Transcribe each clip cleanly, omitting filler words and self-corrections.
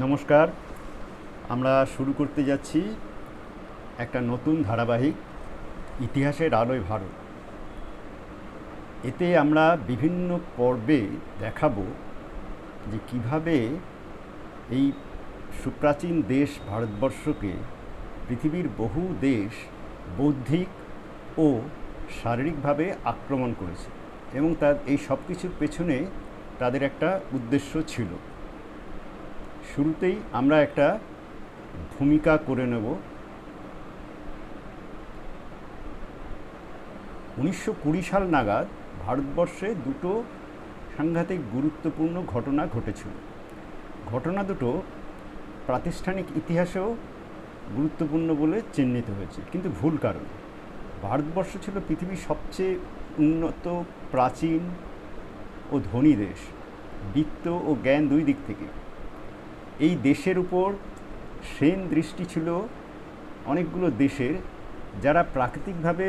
নমস্কার। আমরা শুরু করতে যাচ্ছি একটা নতুন ধারাবাহিক ইতিহাসের আলোয় ভারত। এতে আমরা বিভিন্ন পর্বে দেখাবো যে কিভাবে এই সুপ্রাচীন দেশ ভারতবর্ষকে পৃথিবীর বহু দেশ বৌদ্ধিক ও শারীরিকভাবে আক্রমণ করেছে এবং তার এই সব কিছুর পেছনে তাদের একটা উদ্দেশ্য ছিল। শুরুতেই আমরা একটা ভূমিকা করে নেব। 1920 সাল নাগাদ ভারতবর্ষে দুটো সাংঘাতিক গুরুত্বপূর্ণ ঘটনা ঘটেছিল। ঘটনা দুটো প্রাতিষ্ঠানিক ইতিহাসেও গুরুত্বপূর্ণ বলে চিহ্নিত হয়েছে, কিন্তু ভুল কারণে। ভারতবর্ষ ছিল পৃথিবীর সবচেয়ে উন্নত, প্রাচীন ও ধনী দেশ, বিত্ত ও জ্ঞান দুই দিক থেকে। এই দেশের উপর সেন দৃষ্টি ছিল অনেকগুলো দেশের, যারা প্রাকৃতিকভাবে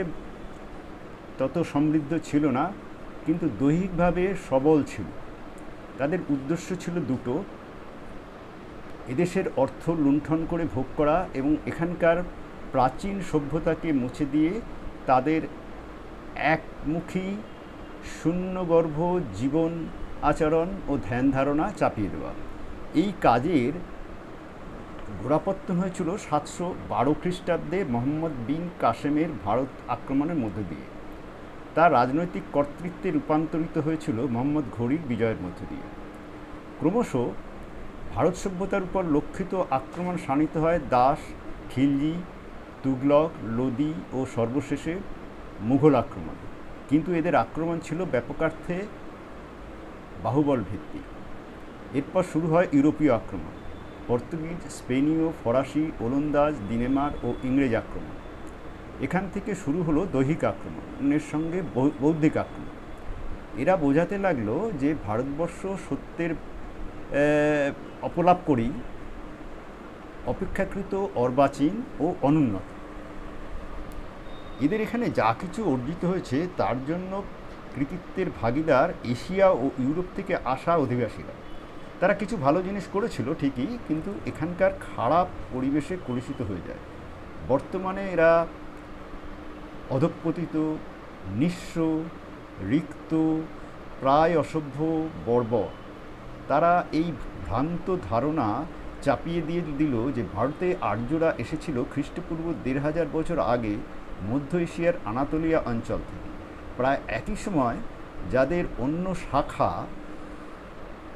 তত সমৃদ্ধ ছিল না, কিন্তু দৈহিকভাবে সবল ছিল। তাদের উদ্দেশ্য ছিল দুটো: এদেশের অর্থ লুণ্ঠন করে ভোগ করা এবং এখানকার প্রাচীন সভ্যতাকে মুছে দিয়ে তাদের একমুখী শূন্যগর্ভ জীবন আচরণ ও ধ্যান ধারণা চাপিয়ে দেওয়া। এই কাজের গোড়াপত্তন হয়েছিল 712 খ্রিস্টাব্দে মোহাম্মদ বিন কাসেমের ভারত আক্রমণের মধ্য দিয়ে। তার রাজনৈতিক কর্তৃত্বে রূপান্তরিত হয়েছিল মোহাম্মদ ঘুরির বিজয়ের মধ্য দিয়ে। ক্রমশ ভারত সভ্যতার উপর লক্ষিত আক্রমণ শাণিত হয় দাস, খিলজি, তুগলক, লোদি ও সর্বশেষে মুঘল আক্রমণ। কিন্তু এদের আক্রমণ ছিল ব্যাপকার্থে বাহুবল ভিত্তিক। এরপর শুরু হয় ইউরোপীয় আক্রমণ: পর্তুগিজ, স্পেনীয়, ফরাসি, ওলন্দাজ, দিনেমার ও ইংরেজ আক্রমণ। এখান থেকে শুরু হলো দৈহিক আক্রমণের সঙ্গে বৌদ্ধিক আক্রমণ। এরা বোঝাতে লাগলো যে ভারতবর্ষ সত্যের অপলাপ করেই অপেক্ষাকৃত অর্বাচীন ও অনুন্নত। এদের এখানে যা কিছু অর্জিত হয়েছে তার জন্য কৃতিত্বের ভাগিদার এশিয়া ও ইউরোপ থেকে আসা অধিবাসীরা। তারা কিছু ভালো জিনিস করেছিল ঠিকই, কিন্তু এখানকার খারাপ পরিবেশে কলুষিত হয়ে যায়। বর্তমানে এরা অধঃপতিত, নিঃস্ব, রিক্ত, প্রায় অসভ্য, বর্বর। তারা এই ভ্রান্ত ধারণা চাপিয়ে দিয়ে দিল যে ভারতে আর্যরা এসেছিল খ্রিস্টপূর্ব 1500 বছর আগে মধ্য এশিয়ার আনাতোলিয়া অঞ্চল থেকে, প্রায় একই সময় যাদের অন্য শাখা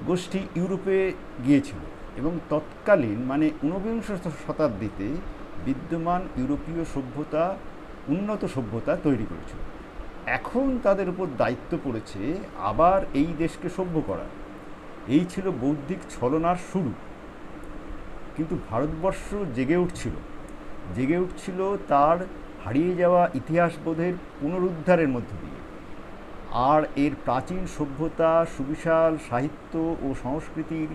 গোষ্ঠী ইউরোপে গিয়েছিল এবং তৎকালীন মানে 19 শতাব্দীতে বিদ্যমান ইউরোপীয় সভ্যতা, উন্নত সভ্যতা তৈরি করেছিল। এখন তাদের উপর দায়িত্ব পড়েছে আবার এই দেশকে সভ্য করা। এই ছিল বৌদ্ধিক ছলনার শুরু। কিন্তু ভারতবর্ষ জেগে উঠছিল তার হারিয়ে যাওয়া ইতিহাসবোধের পুনরুদ্ধারের মধ্য দিয়ে, আর এর প্রাচীন সভ্যতা, সুবিশাল সাহিত্য ও সংস্কৃতির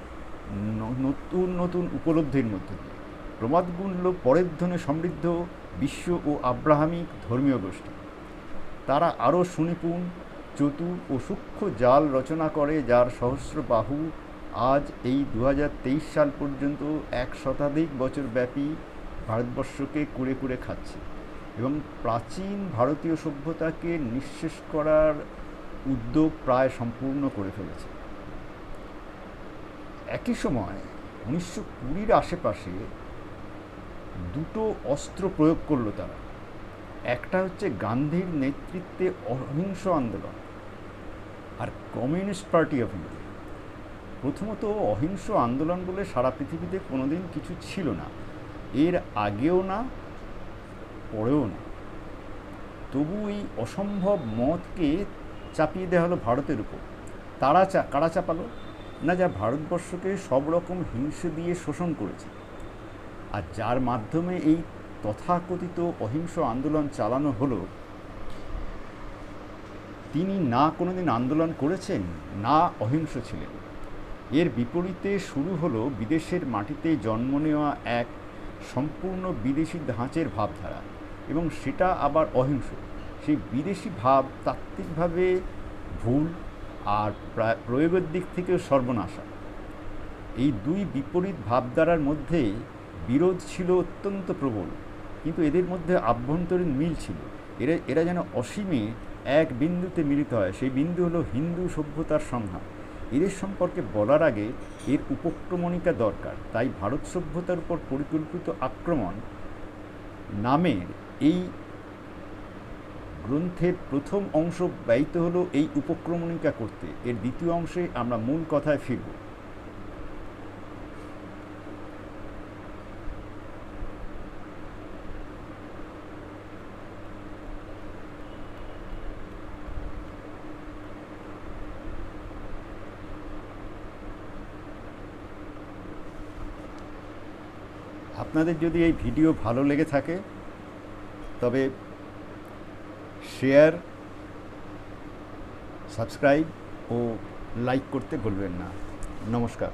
নতুন নতুন উপলব্ধির মধ্য দিয়ে। প্রমাদগুল্য পরের ধনে সমৃদ্ধ বিশ্ব ও আব্রাহামিক ধর্মীয় গোষ্ঠী। তারা আরও সুনিপুণ, চতুর ও সূক্ষ্ম জাল রচনা করে, যার সহস্র বাহু আজ এই 2023 সাল পর্যন্ত 1 শতাধিক বছর ব্যাপী ভারতবর্ষকে কুড়ে কুড়ে খাচ্ছে এবং প্রাচীন ভারতীয় সভ্যতাকে নিঃশেষ করার উদ্যোগ প্রায় সম্পূর্ণ করে ফেলেছে। একই সময় 1920-র আশেপাশে দুটো অস্ত্র প্রয়োগ করলো তারা। একটা হচ্ছে গান্ধীর নেতৃত্বে অহিংস আন্দোলন, আর কমিউনিস্ট পার্টি অফ ইন্ডিয়া। প্রথমত, অহিংস আন্দোলন বলে সারা পৃথিবীতে কোনোদিন কিছু ছিল না, এর আগেও না, পরেও না। তবু এই অসম্ভব মতকে চাপিয়ে দেওয়া হলো ভারতের উপর। কারা চাপালো না? যা ভারতবর্ষকে সব রকম হিংসে দিয়ে শোষণ করেছে, আর যার মাধ্যমে এই তথাকথিত অহিংস আন্দোলন চালানো হলো, তিনি না কোনোদিন আন্দোলন করেছেন, না অহিংস ছিলেন। এর বিপরীতে শুরু হলো বিদেশের মাটিতে জন্ম নেওয়া এক সম্পূর্ণ বিদেশি ধাঁচের ভাবধারা, এবং সেটা আবার অহিংস। সেই বিদেশি ভাব তাত্ত্বিকভাবে ভুল আর প্রয়োগের দিক থেকেও সর্বনাশা। এই দুই বিপরীত ভাবধারার মধ্যে বিরোধ ছিল অত্যন্ত প্রবল, কিন্তু এদের মধ্যে আভ্যন্তরীণ মিল ছিল। এরা যেন অসীমে এক বিন্দুতে মিলিত হয়, সেই বিন্দু হলো হিন্দু সভ্যতার সংহার। এদের সম্পর্কে বলার আগে এর উপক্রমণিকা দরকার। তাই ভারত সভ্যতার উপর পরিকল্পিত আক্রমণ নামের এই গ্রন্থের প্রথম অংশ ব্যয়িত হলো এই উপক্রমণিকা করতে। এর দ্বিতীয় অংশে আমরা মূল কথায় ফিরব। আপনাদের যদি এই ভিডিও ভালো লেগে থাকে তবে শেয়ার, সাবস্ক্রাইব ও লাইক করতে ভুলবেন না। নমস্কার।